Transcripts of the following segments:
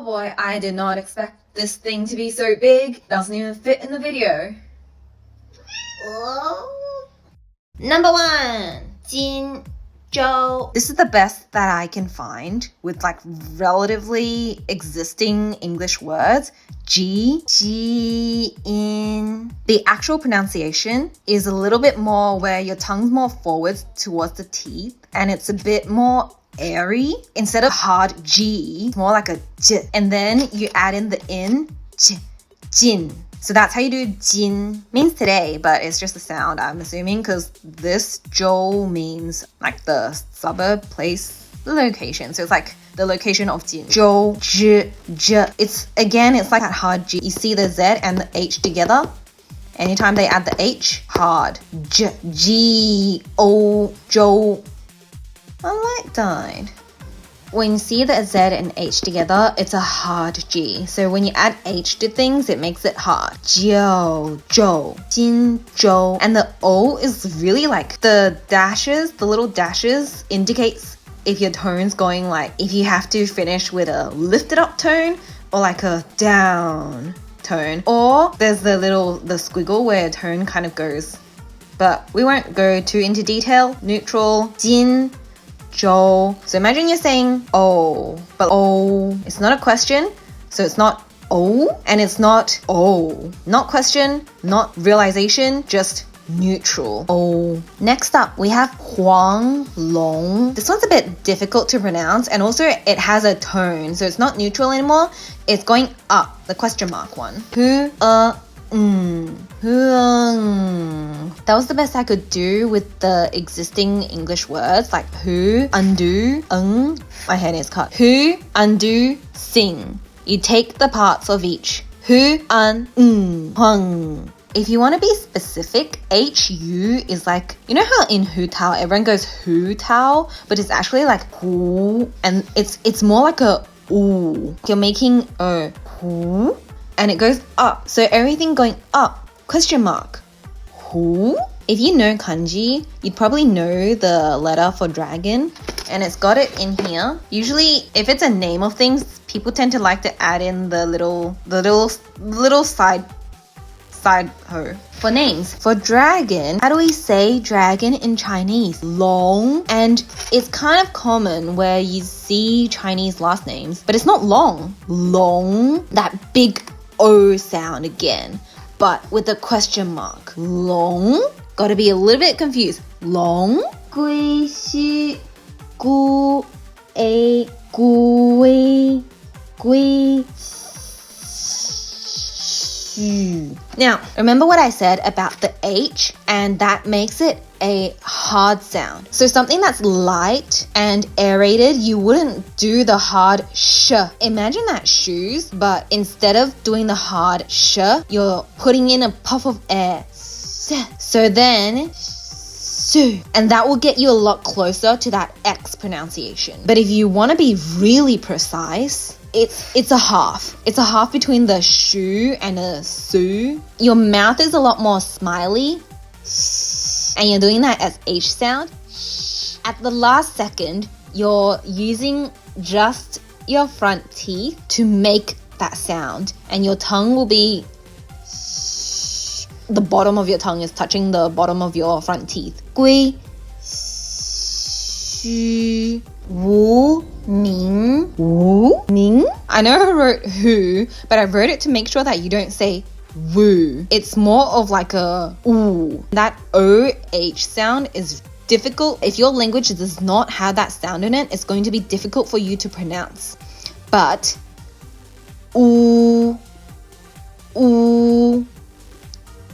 Oh boy, I did not expect this thing to be so big. Doesn't even fit in the video. Number 1, Jinzhou. This is the best that I can find with like relatively existing English words. Jiyan. The actual pronunciation is a little bit more where your tongue's more forwards towards the teeth, and it's a bit more airy. Instead of hard G, it's more like a J. And then you add in the in, J, Jin. So that's how you do Jin. Means today, but it's just a sound, I'm assuming, because this Zhou means like the suburb, place, the location. So it's like the location of Jin. Zhou, J, J. It's like that hard G. You see the Z and the H together. Anytime they add the H, hard. J, G, O, Zhou. My light died. When you see the Z and H together, it's a hard G. So when you add H to things, it makes it hard. Jiao, Zhou, Jinzhou. And the O is really like the dashes, the little dashes indicates if your tone's going like, if you have to finish with a lifted up tone or like a down tone. Or there's the squiggle where tone kind of goes. But we won't go too into detail. Neutral, Jin, Zhou. So imagine you're saying oh, but oh, it's not a question, so it's not oh, and it's not oh. Not question, not realization, just neutral. Oh. Next up, we have Huanglong. This one's a bit difficult to pronounce, and also it has a tone, so it's not neutral anymore. It's going up, the question mark one. That was the best I could do with the existing English words like who, undo, my hand is cut. Who, undo, sing. You take the parts of each. Who, hung. If you want to be specific, HU is like, you know how in Hu Tao everyone goes Hu Tao, but it's actually like Hu, and it's more like a ooh. You're making a Hu, and it goes up. So everything going up. Question mark. Who? If you know kanji, you'd probably know the letter for dragon, and it's got it in here. Usually, if it's a name of things, people tend to like to add in the little side ho. For names, for dragon, how do we say dragon in Chinese? Long. And it's kind of common where you see Chinese last names, but it's not long. Long. That big O sound again, but with a question mark. Long. Gotta be a little bit confused. Long. Guixu, gu, a, gui, gui. Now, remember what I said about the H, and that makes it a hard sound. So something that's light and aerated, you wouldn't do the hard sh. Imagine that shoes, but instead of doing the hard sh, you're putting in a puff of air. So then, and that will get you a lot closer to that X pronunciation. But if you want to be really precise, it's a half. It's a half between the shu and a su. Your mouth is a lot more smiley, and you're doing that as H sound. At the last second, you're using just your front teeth to make that sound, and your tongue will be, the bottom of your tongue is touching the bottom of your front teeth. Gui, shu, wu, Ming. Wu? Ming? I know I wrote who, but I wrote it to make sure that you don't say woo. It's more of like a ooh. That OH sound is difficult. If your language does not have that sound in it, it's going to be difficult for you to pronounce. But ooh, ooh,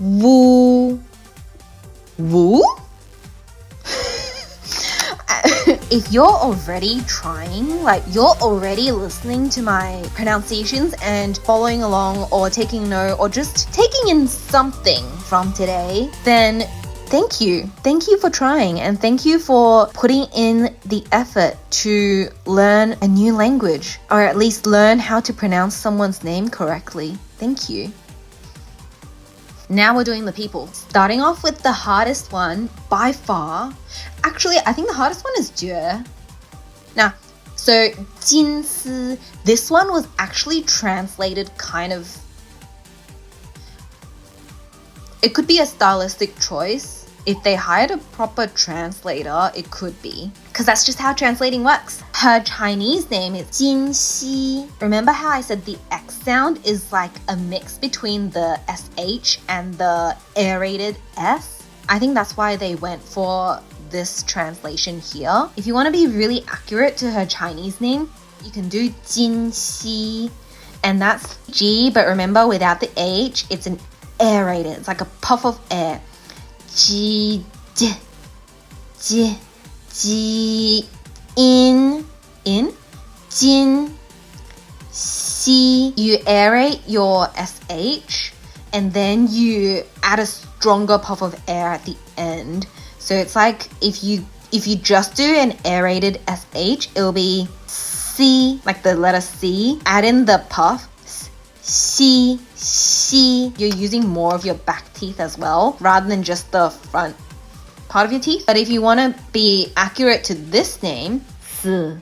woo, woo? If you're already trying, like you're already listening to my pronunciations and following along or taking note or just taking in something from today, then thank you. Thank you for trying, and thank you for putting in the effort to learn a new language, or at least learn how to pronounce someone's name correctly. Thank you. Now we're doing the people. Starting off with the hardest one by far. Actually, I think the hardest one is Jue. Now, So Jinsi, this one was actually translated kind of, it could be a stylistic choice. If they hired a proper translator, it could be. Because that's just how translating works. Her Chinese name is Jinxi. Remember how I said the X sound is like a mix between the SH and the aerated S? I think that's why they went for this translation here. If you want to be really accurate to her Chinese name, you can do Jinxi. And that's G, but remember without the H, it's an aerated. It's like a puff of air. Ji, J, J, Ji, in, Jin, Si. You aerate your SH and then you add a stronger puff of air at the end. So it's like if you just do an aerated SH, it'll be C, like the letter C. Add in the puff, C. You're using more of your back teeth as well, rather than just the front part of your teeth. But if you want to be accurate to this name, so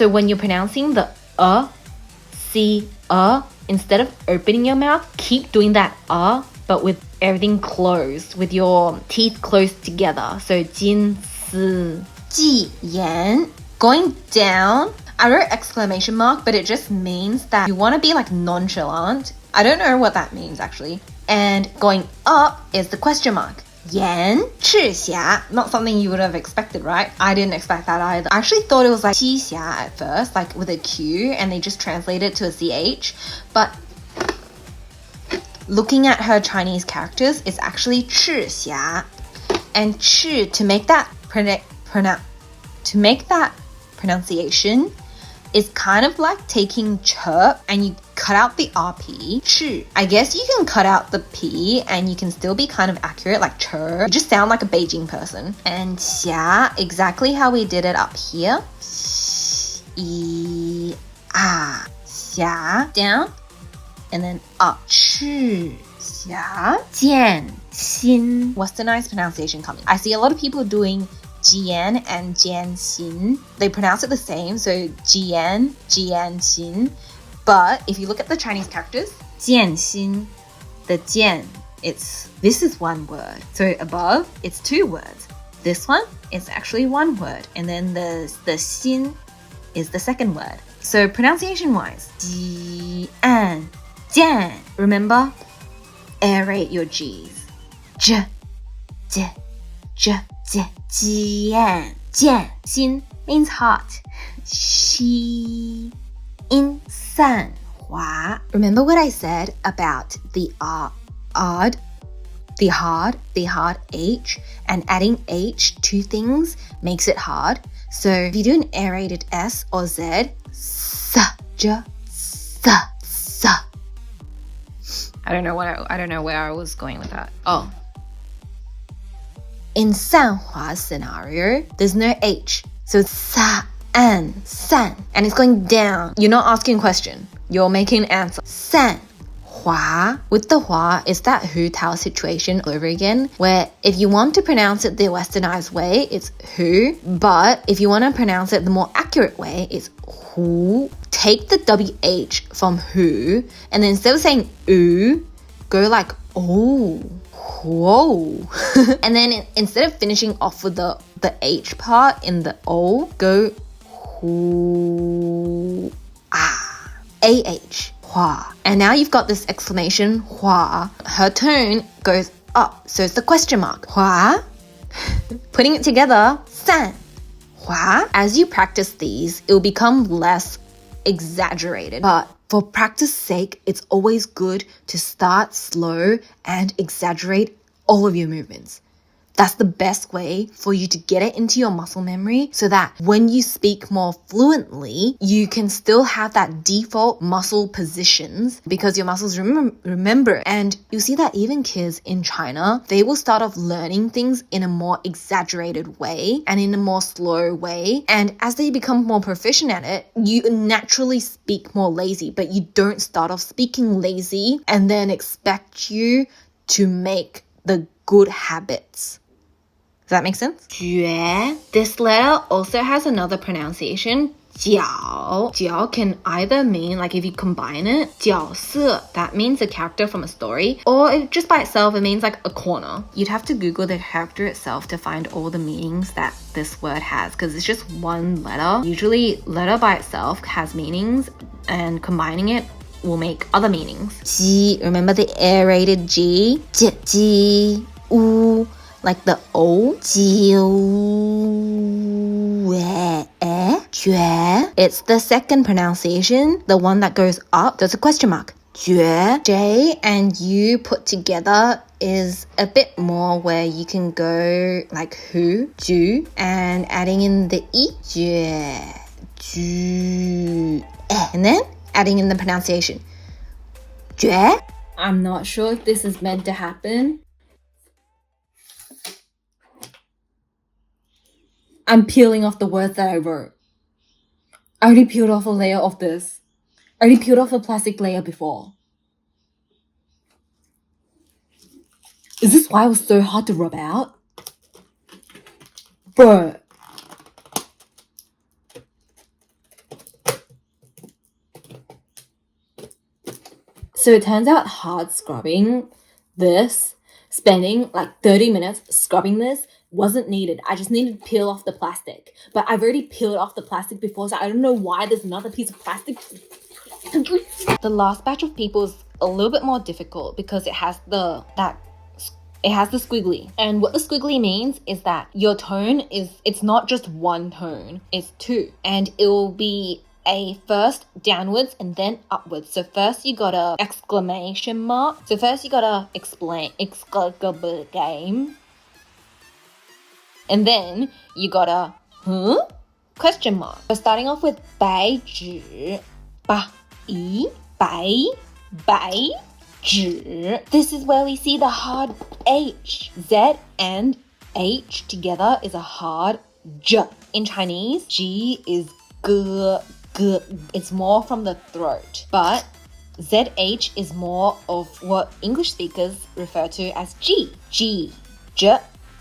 when you're pronouncing the C, instead of opening your mouth, keep doing that but with everything closed, with your teeth closed together. So Jinsi, Jiyan. Going down, I wrote exclamation mark, but it just means that you want to be like nonchalant. I don't know what that means actually. And going up is the question mark. Yan, Chixia. Not something you would have expected, right? I didn't expect that either. I actually thought it was like Chixia at first, like with a Q, and they just translated it to a CH. But looking at her Chinese characters, it's actually Chixia. And Chi, to make that pronunciation, is kind of like taking chirp and you cut out the RP. Chi. I guess you can cut out the P and you can still be kind of accurate, like chirp. You just sound like a Beijing person. And xia, exactly how we did it up here. Xia, down and then up. Chi, xia, Jianxin. Westernized pronunciation coming. I see a lot of people doing Jiyan and Jianxin. They pronounce it the same, so Jiyan, Jianxin. But if you look at the Chinese characters, Jianxin, the Jian, this is one word. So above, it's two words. This one is actually one word. And then the Xin is the second word. So pronunciation-wise, Jian, Jian. Remember, aerate your G's. J, J, J, J. Jiyan, Jian, Xin means heart. Xi, in, Sanhua. Remember what I said about the hard H, and adding H to things makes it hard. So if you do an aerated S or Z, j, sa. I don't know where I was going with that. Oh. In Sanhua scenario, there's no H. So it's san, and it's going down. You're not asking a question. You're making an answer. Sanhua. With the hua, it's that hu tao situation over again, where if you want to pronounce it the westernized way, it's hu. But if you want to pronounce it the more accurate way, it's hu. Take the WH from hu, and then instead of saying oo, go like oh. Whoa. And then instead of finishing off with the H part in the O, go hu, AH, hua. And now you've got this exclamation, hua. Her tone goes up, so it's the question mark. Hua. Putting it together, san, hua. As you practice these, it will become less exaggerated. But for practice sake, it's always good to start slow and exaggerate all of your movements. That's the best way for you to get it into your muscle memory so that when you speak more fluently, you can still have that default muscle positions because your muscles remember. And you'll see that even kids in China, they will start off learning things in a more exaggerated way and in a more slow way. And as they become more proficient at it, you naturally speak more lazy, but you don't start off speaking lazy and then expect you to make the good habits. Does that make sense? 绝. This letter also has another pronunciation. 角. 角 can either mean, like if you combine it, 角色, that means a character from a story, or if just by itself, it means like a corner. You'd have to Google the character itself to find all the meanings that this word has, because it's just one letter. Usually, letter by itself has meanings, and combining it will make other meanings. G, remember the aerated G? Ji, U, like the O. It's the second pronunciation, the one that goes up. There's a question mark. J and U put together is a bit more where you can go like who, ju, and adding in the I, ju, and then adding in the pronunciation. I'm not sure if this is meant to happen. I'm peeling off the words that I wrote. I already peeled off a layer of this. I already peeled off a plastic layer before. Is this why it was so hard to rub out? Bro. So it turns out hard scrubbing this, spending like 30 minutes scrubbing this, wasn't needed. I just needed to peel off the plastic. But I've already peeled off the plastic before, so I don't know why there's another piece of plastic. The last batch of people is a little bit more difficult because it has the squiggly. And what the squiggly means is that your tone it's not just one tone, it's two. And it will be a first downwards and then upwards. So first you got a exclamation mark. So first you got a game. And then you got a question mark. So starting off with Baizhi, Baizhi. This is where we see the hard H. Z and H together is a hard J. In Chinese, G is G. It's more from the throat. But ZH is more of what English speakers refer to as G. G. J.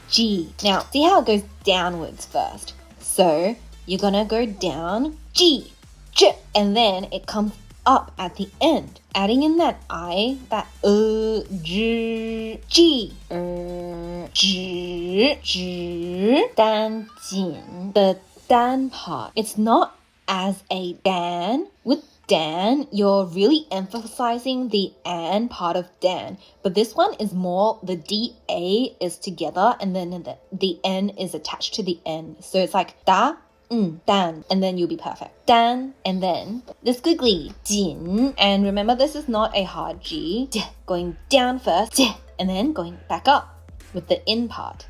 G. Now, see how it goes downwards first. So, you're gonna go down, G, J, and then it comes up at the end. Adding in that I, that G, G, G, Danjin, the Dan part. It's not as a Dan. With Dan, you're really emphasizing the an part of Dan, but this one is more the DA is together and then the N is attached to the N. So it's like da, Dan, and then you'll be perfect. Dan, and then the squiggly, Jin. And remember, this is not a hard G. Going down first, and then going back up with the in part.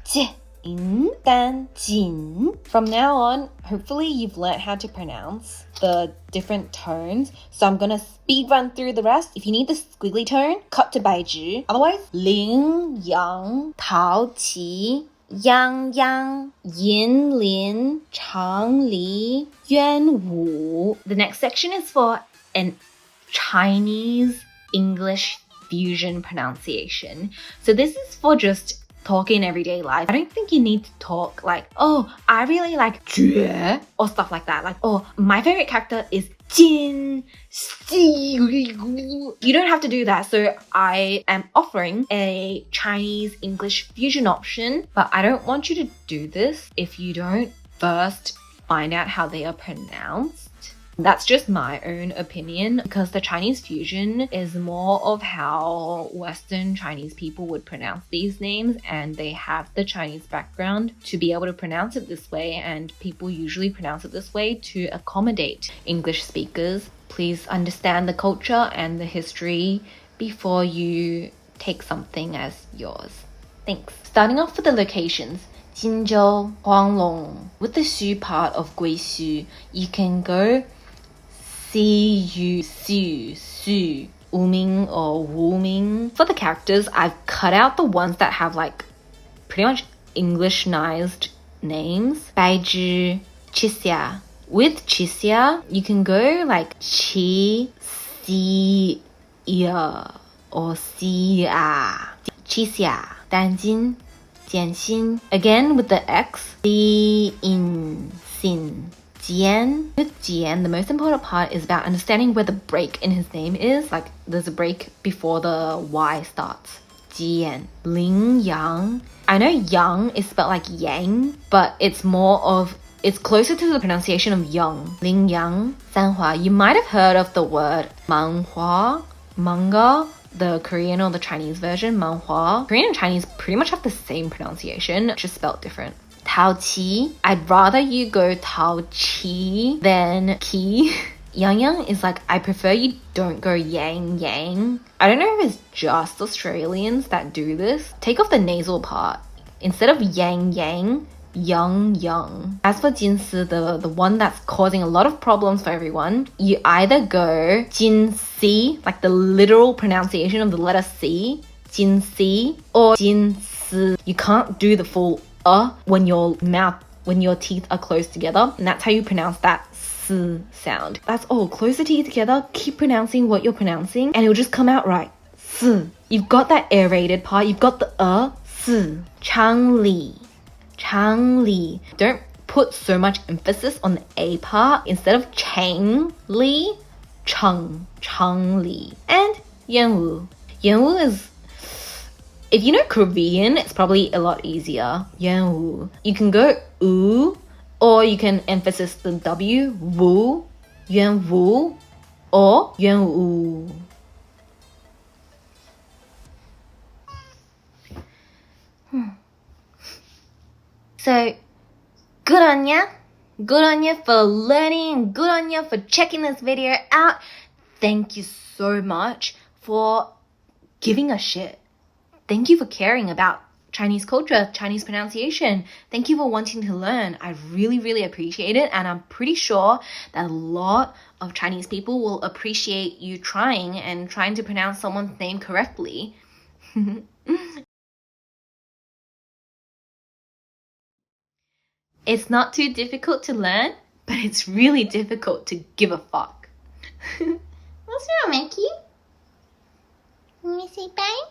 In, dan, jin. From now on, hopefully you've learned how to pronounce the different tones. So I'm gonna speed run through the rest. If you need the squiggly tone, cut to Baizhi. Otherwise, Lingyang, Taoqi, Yangyang, Yinlin, Changli, Yuanwu. The next section is for an Chinese English fusion pronunciation. So this is for just talk in everyday life. I don't think you need to talk like, oh, I really like Jue or stuff like that. Like, oh, my favorite character is Jinhsi. You don't have to do that. So I am offering a Chinese English fusion option, but I don't want you to do this if you don't first find out how they are pronounced. That's just my own opinion, because the Chinese fusion is more of how Western Chinese people would pronounce these names, and they have the Chinese background to be able to pronounce it this way, and people usually pronounce it this way to accommodate English speakers. Please understand the culture and the history before you take something as yours. Thanks. Starting off with the locations. Jinzhou, Huanglong. With the Xu part of Guixu, you can go Siu, Wuming or Wuming. For the characters, I've cut out the ones that have like pretty much Englishnized names. Baizhi, Chixia. With Chixia, you can go like Chixia or Xia. Chixia, Danjin, Jianxin. Again with the X. Jinsin. Jiyan. With Jiyan, the most important part is about understanding where the break in his name is. Like there's a break before the Y starts. Jiyan. Lingyang. I know yang is spelled like yang, but it's closer to the pronunciation of young. Lingyang. Sanhua. You might have heard of the word manhua, manga, the Korean or the Chinese version, manhua. Korean and Chinese pretty much have the same pronunciation, just spelled different. Taoqi. I'd rather you go Taoqi than Qi. Yangyang is like, I prefer you don't go Yangyang. I don't know if it's just Australians that do this. Take off the nasal part. Instead of Yangyang, Yangyang. As for Jinsi, the one that's causing a lot of problems for everyone, you either go Jinsi, like the literal pronunciation of the letter C, Jinsi, or Jinsi. You can't do the full when your teeth are close together, and that's how you pronounce that S sound. That's all. Close the teeth together, keep pronouncing what you're pronouncing, and it'll just come out right. S. You've got that aerated part, you've got the S. Changli. Changli. Don't put so much emphasis on the A part. Instead of Changli, Changli. And Yuanwu. Yuanwu is, if you know Korean, it's probably a lot easier. Yuanwu. You can go oo, or you can emphasize the W, Wu, Yuanwu, or Yuanwu. So, good on ya. Good on you for learning. Good on you for checking this video out. Thank you so much for giving a shit. Thank you for caring about Chinese culture, Chinese pronunciation. Thank you for wanting to learn. I really, really appreciate it. And I'm pretty sure that a lot of Chinese people will appreciate you trying to pronounce someone's name correctly. It's not too difficult to learn, but it's really difficult to give a fuck. What's wrong, Mickey? Let me say bye.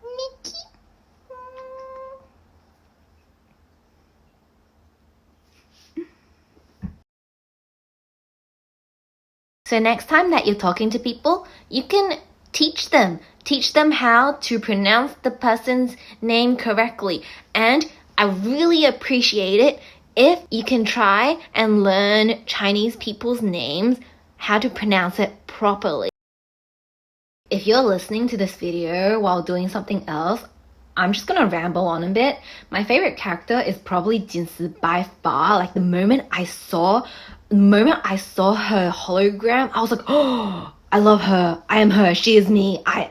Mickey. So next time that you're talking to people, you can teach them how to pronounce the person's name correctly. And I really appreciate it if you can try and learn Chinese people's names, how to pronounce it properly. If you're listening to this video while doing something else, I'm just gonna ramble on a bit. My favorite character is probably Jinsi by far. Like the moment I saw her hologram, I was like, oh, I love her. I am her. She is me. I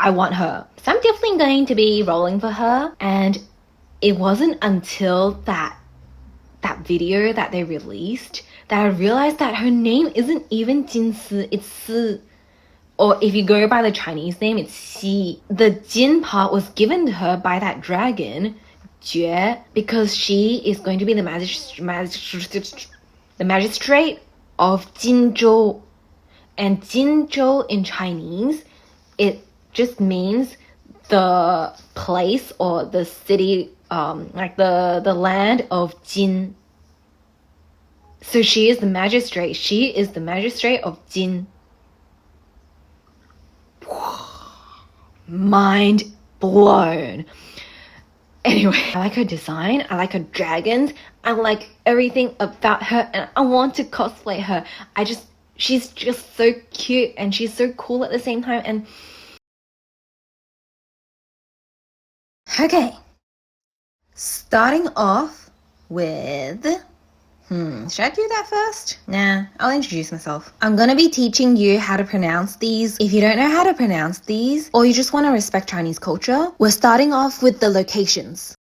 want her. So I'm definitely going to be rolling for her. And it wasn't until that video that they released that I realized that her name isn't even Jinsi, it's Si. Or if you go by the Chinese name, it's Xi. The Jin part was given to her by that dragon, Jue, because she is going to be the magistrate of Jinzhou. And Jinzhou in Chinese, it just means the place or the city, like the land of Jin. So she is the magistrate. She is the magistrate of Jin. Mind blown. Anyway, I like her design, I like her dragons, I like everything about her, and I want to cosplay her. She's just so cute and she's so cool at the same time. And okay, starting off with should I do that first? Nah, I'll introduce myself. I'm gonna be teaching you how to pronounce these. If you don't know how to pronounce these, or you just want to respect Chinese culture, we're starting off with the locations.